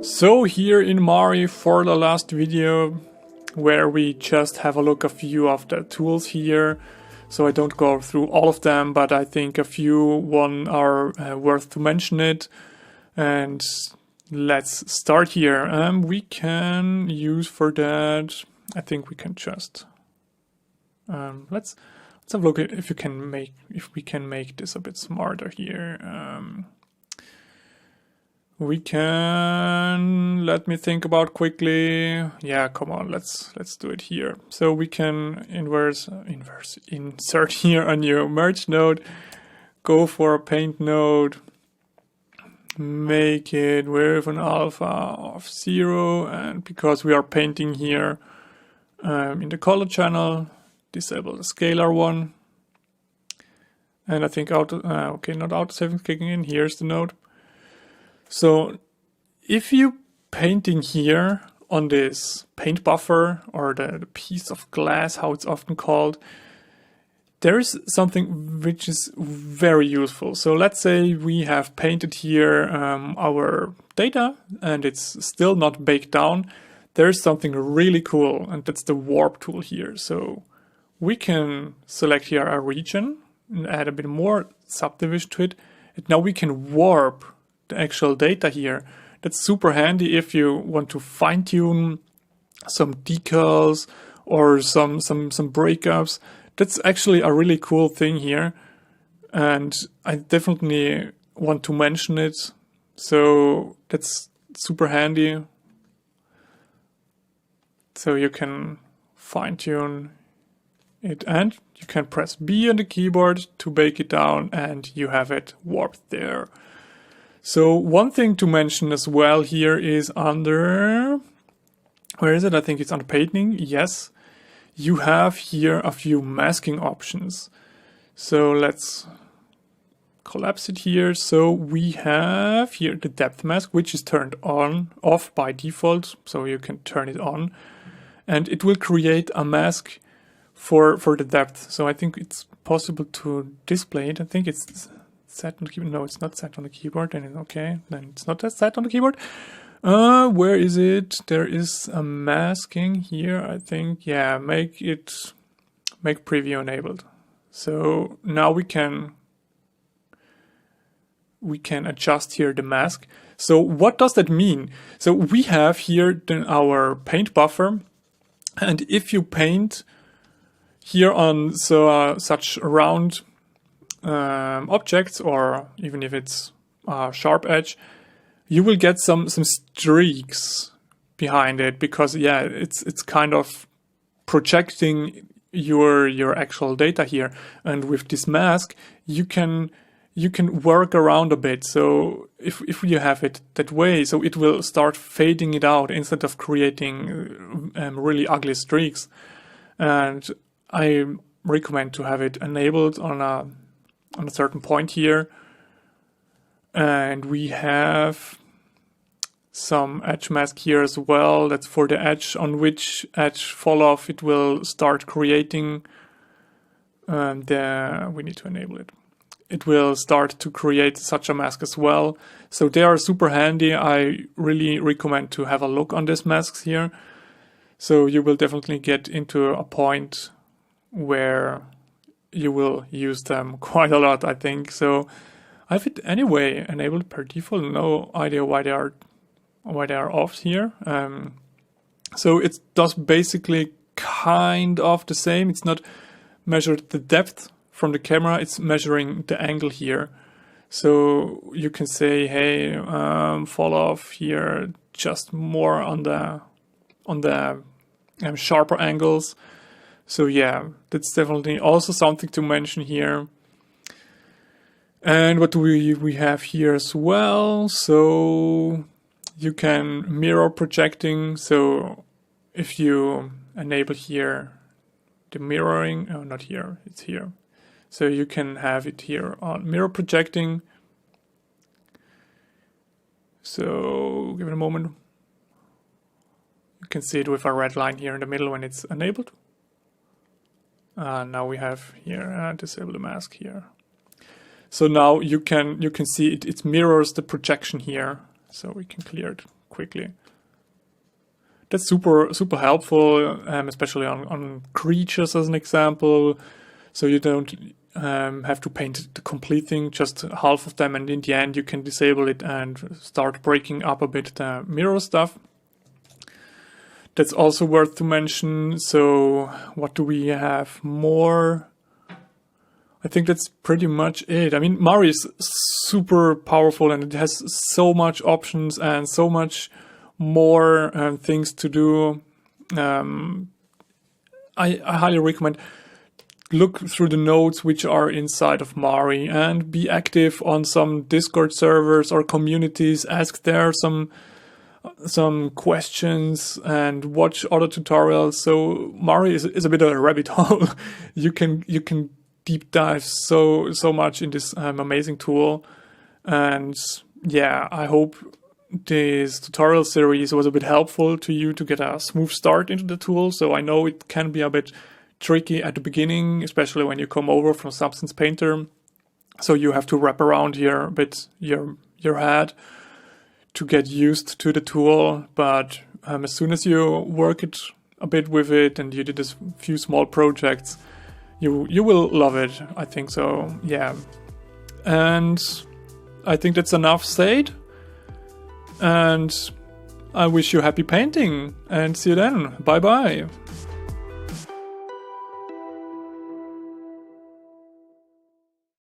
So here in Mari for the last video, where we just have a look at a few of the tools here. So I don't go through all of them, but I think a few are worth to mention it. And let's start here. We can use for that, I think we can just let's have a look at if we can make this a bit smarter here. We can, let me think about quickly. Yeah, come on, let's do it here. So we can insert here a new merge node, go for a paint node, make it with an alpha of 0, and because we are painting here in the color channel, disable the scalar one. And I think okay, not autosave kicking in, here's the node. So if you painting here on this paint buffer, or the piece of glass, how it's often called, there is something which is very useful. So let's say we have painted here our data and it's still not baked down. There's something really cool, and that's the warp tool here. So we can select here a region and add a bit more subdivision to it. And now we can warp the actual data here. That's super handy if you want to fine-tune some decals or some breakups. That's actually a really cool thing here, and I definitely want to mention it. So that's super handy. So you can fine-tune it, and you can press B on the keyboard to bake it down, and you have it warped there. So one thing to mention as well here is under, where is it? I think it's under painting. Yes, you have here a few masking options. So let's collapse it here. So we have here the depth mask, which is turned off by default. So you can turn it on, and it will create a mask for the depth. So I think it's possible to display it. I think it's set on the keyboard. No, it's not set on the keyboard. Then okay, then it's not set on the keyboard. Where is it? There is a masking here, I think. Yeah, make preview enabled. So now we can adjust here the mask. So what does that mean? So we have here then our paint buffer, and if you paint here on such round objects, or even if it's a sharp edge, you will get some streaks behind it, because yeah, it's kind of projecting your actual data here. And with this mask, you can work around a bit. So if you have it that way, so it will start fading it out instead of creating really ugly streaks. And I recommend to have it enabled on a certain point here. And we have some edge mask here as well. That's for the edge on which edge fall off it will start creating. And we need to enable it. It will start to create such a mask as well. So they are super handy. I really recommend to have a look on these masks here. So you will definitely get into a point where you will use them quite a lot, I think. So I have it anyway enabled per default. No idea why they are off here. So it does basically kind of the same. It's not measured the depth from the camera, it's measuring the angle here. So you can say, hey, fall off here just more on the sharper angles. So yeah, that's definitely also something to mention here. And what do we have here as well? So you can mirror projecting. So if you enable here the mirroring, oh, not here, it's here. So you can have it here on mirror projecting. So give it a moment. You can see it with a red line here in the middle when it's enabled. Now we have here disable the mask here. So now you can see it mirrors the projection here. So we can clear it quickly. That's super helpful, especially on creatures as an example. So you don't have to paint the complete thing, just half of them, and in the end you can disable it and start breaking up a bit the mirror stuff. That's also worth to mention. So what do we have more? I think that's pretty much it. I mean, Mari is super powerful and it has so much options and so much more things to do. I highly recommend look through the notes which are inside of Mari and be active on some Discord servers or communities. Ask there some questions and watch other tutorials. So Mari is a bit of a rabbit hole. You can deep dive so much in this amazing tool. And yeah, I hope this tutorial series was a bit helpful to you to get a smooth start into the tool. So I know it can be a bit tricky at the beginning, especially when you come over from Substance Painter. So you have to wrap around here a bit your head to get used to the tool. But as soon as you work it a bit with it and you did a few small projects, you will love it. I think so. Yeah. And I think that's enough said. And I wish you happy painting and see you then. Bye bye.